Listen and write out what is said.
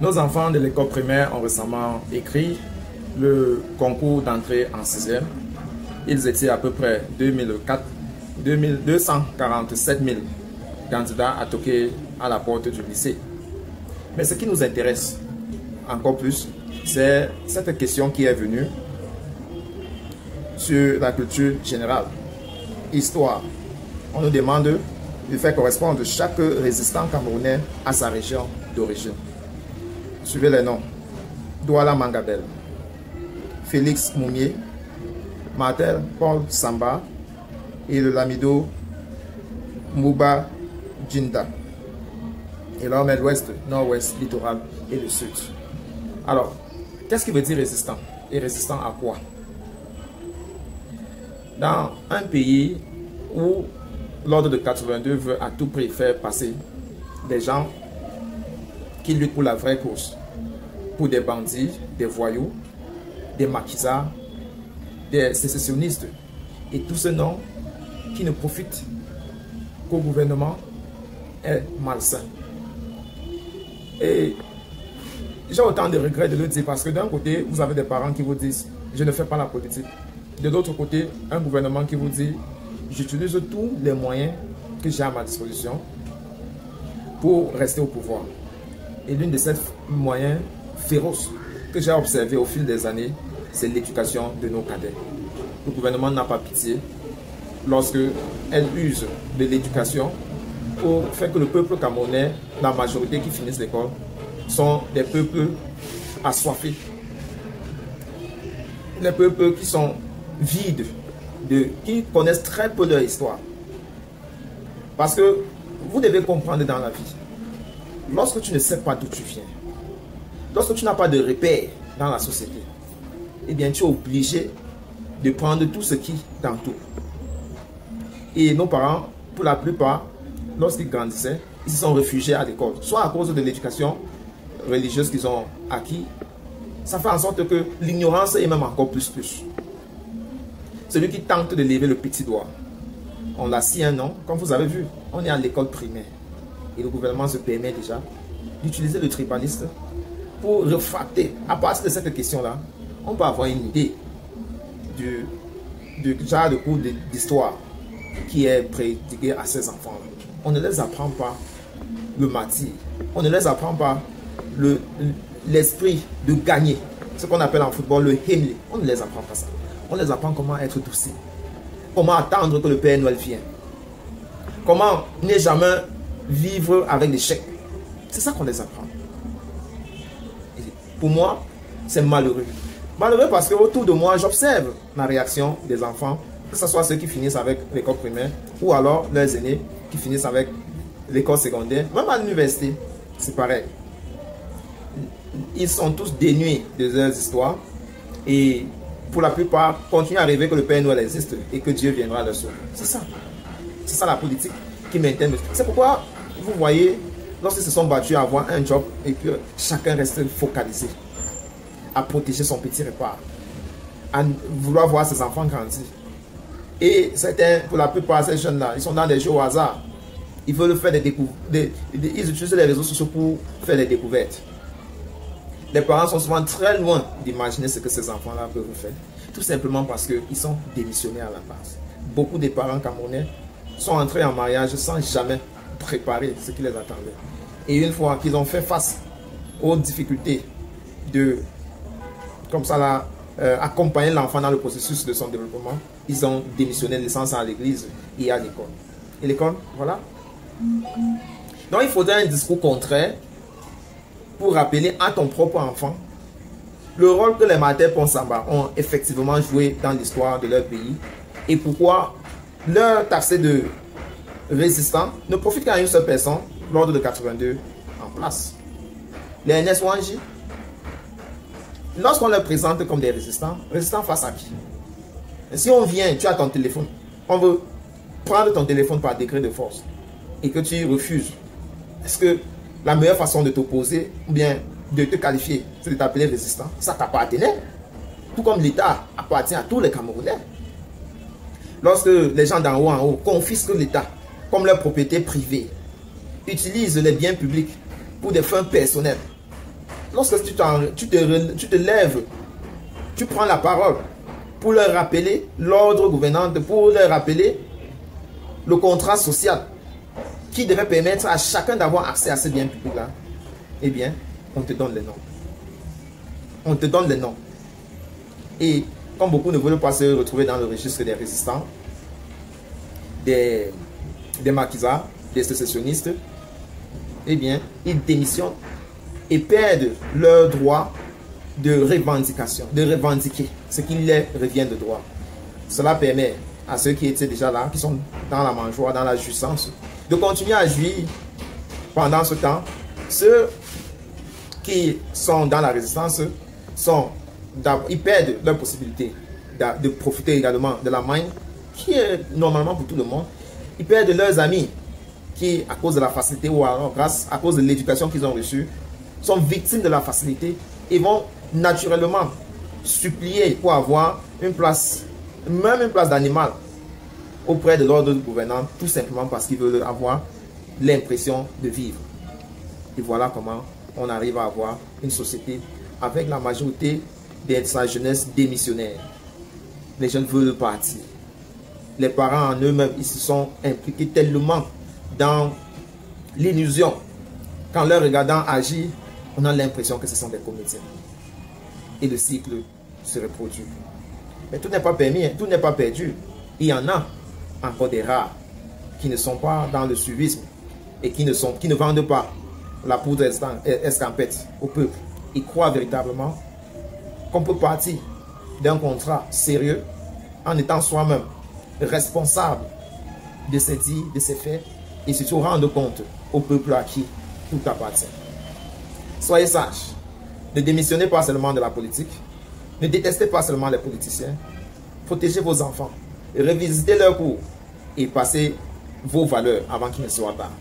Nos enfants de l'école primaire ont récemment écrit le concours d'entrée en 6e. Ils étaient à peu près 247 000 candidats à toquer à la porte du lycée. Mais ce qui nous intéresse encore plus, c'est cette question qui est venue sur la culture générale. Histoire. On nous demande de faire correspondre chaque résistant camerounais à sa région d'origine. Suivez les noms. Douala Mangabel, Félix Moumier, Martel Paul Samba et le Lamido Mouba Djinda. Et l'homme est l'ouest, nord-ouest, littoral et le sud. Alors, qu'est-ce qui veut dire résistant? Et résistant à quoi? Dans un pays où l'ordre de 82 veut à tout prix faire passer des gens qui luttent pour la vraie cause, pour des bandits, des voyous, des maquisards, des sécessionnistes, et tout ce nom qui ne profite qu'au gouvernement est malsain. Et j'ai autant de regrets de le dire parce que d'un côté, vous avez des parents qui vous disent « je ne fais pas la politique ». De l'autre côté, un gouvernement qui vous dit « j'utilise tous les moyens que j'ai à ma disposition pour rester au pouvoir ». Et l'une de ces moyens féroces que j'ai observé au fil des années, c'est l'éducation de nos cadets. Le gouvernement n'a pas pitié lorsqu'elle use de l'éducation pour faire que le peuple camerounais, la majorité qui finissent l'école, sont des peuples assoiffés. Les peuples qui sont vides, qui connaissent très peu leur histoire. Parce que vous devez comprendre dans la vie, lorsque tu ne sais pas d'où tu viens, lorsque tu n'as pas de repères dans la société, eh bien tu es obligé de prendre tout ce qui t'entoure. Et nos parents, pour la plupart, lorsqu'ils grandissaient, ils se sont réfugiés à l'école, soit à cause de l'éducation religieuse qu'ils ont acquis. Ça fait en sorte que l'ignorance est même encore plus. Celui qui tente de lever le petit doigt, on l'assied un nom, comme vous avez vu, on est à l'école primaire. Et le gouvernement se permet déjà d'utiliser le tribaliste pour refracter. À partir de cette question-là, on peut avoir une idée du genre de cours d'histoire qui est pratiqué à ces enfants. On ne les apprend pas le martyr. On ne les apprend pas l'esprit de gagner. Ce qu'on appelle en football le Hemley. On ne les apprend pas ça. On les apprend comment être douce. Comment attendre que le Père Noël vienne. Comment ne jamais vivre avec l'échec. C'est ça qu'on les apprend. Et pour moi, c'est malheureux. Malheureux parce que autour de moi, j'observe la réaction des enfants, que ce soit ceux qui finissent avec l'école primaire ou alors leurs aînés qui finissent avec l'école secondaire. Même à l'université, c'est pareil. Ils sont tous dénués de leurs histoires et pour la plupart continuent à rêver que le Père Noël existe et que Dieu viendra leur sauver. C'est ça. C'est ça la politique qui maintiennent. C'est pourquoi vous voyez, lorsqu'ils se sont battus à avoir un job et que chacun reste focalisé à protéger son petit repas, à vouloir voir ses enfants grandir. Et certains, pour la plupart, ces jeunes-là, ils sont dans des jeux au hasard. Ils veulent faire des découvertes. Ils utilisent les réseaux sociaux pour faire des découvertes. Les parents sont souvent très loin d'imaginer ce que ces enfants-là peuvent faire. Tout simplement parce qu'ils sont démissionnés à la base. Beaucoup de parents camerounais sont entrés en mariage sans jamais préparer ce qui les attendait. Et une fois qu'ils ont fait face aux difficultés de, comme ça là, accompagner l'enfant dans le processus de son développement, ils ont démissionné, laissant ça à l'église et à l'école. Et l'école, voilà. Donc il faudrait un discours contraire pour rappeler à ton propre enfant le rôle que les Martel Paul Samba ont effectivement joué dans l'histoire de leur pays et pourquoi leur taxé de résistants ne profite qu'à une seule personne, l'ordre de 82 en place. Les Ernest Wangi, lorsqu'on les présente comme des résistants face à qui? Et si on vient, tu as ton téléphone, on veut prendre ton téléphone par décret de force et que tu refuses, est-ce que la meilleure façon de t'opposer ou bien de te qualifier, c'est de t'appeler résistant? Ça t'appartenait. Tout comme l'État appartient à tous les Camerounais. Lorsque les gens d'en haut confisquent l'État comme leur propriété privée, utilisent les biens publics pour des fins personnelles, lorsque tu te lèves, tu prends la parole pour leur rappeler l'ordre gouvernant, pour leur rappeler le contrat social qui devrait permettre à chacun d'avoir accès à ces biens publics-là, eh bien, on te donne les noms. On te donne les noms. Et comme beaucoup ne veulent pas se retrouver dans le registre des résistants, des maquisards, des sécessionnistes, eh bien, ils démissionnent et perdent leur droit de revendication, de revendiquer ce qui leur revient de droit. Cela permet à ceux qui étaient déjà là, qui sont dans la mangeoire, dans la jouissance, de continuer à jouir pendant ce temps. Ceux qui sont dans la résistance, ils perdent leur possibilité de profiter également de la manne, qui est normalement pour tout le monde. Ils perdent leurs amis qui, à cause de la facilité ou alors à cause de l'éducation qu'ils ont reçue, sont victimes de la facilité et vont naturellement supplier pour avoir une place, même une place d'animal auprès de l'ordre gouvernant, tout simplement parce qu'ils veulent avoir l'impression de vivre. Et voilà comment on arrive à avoir une société avec la majorité de sa jeunesse démissionnaire. Les jeunes veulent partir. Les parents en eux-mêmes, ils se sont impliqués tellement dans l'illusion qu'en leur regardant agir, on a l'impression que ce sont des comédiens. Et le cycle se reproduit. Mais tout n'est pas permis, tout n'est pas perdu. Il y en a encore des rares qui ne sont pas dans le suivisme et qui ne vendent pas la poudre escampette au peuple. Ils croient véritablement qu'on peut partir d'un contrat sérieux en étant soi-même responsable de ses dits, de ses faits et surtout rendre compte au peuple à qui tout appartient. Soyez sages, ne démissionnez pas seulement de la politique, ne détestez pas seulement les politiciens, protégez vos enfants, revisitez leurs cours et passez vos valeurs avant qu'ils ne soient tard.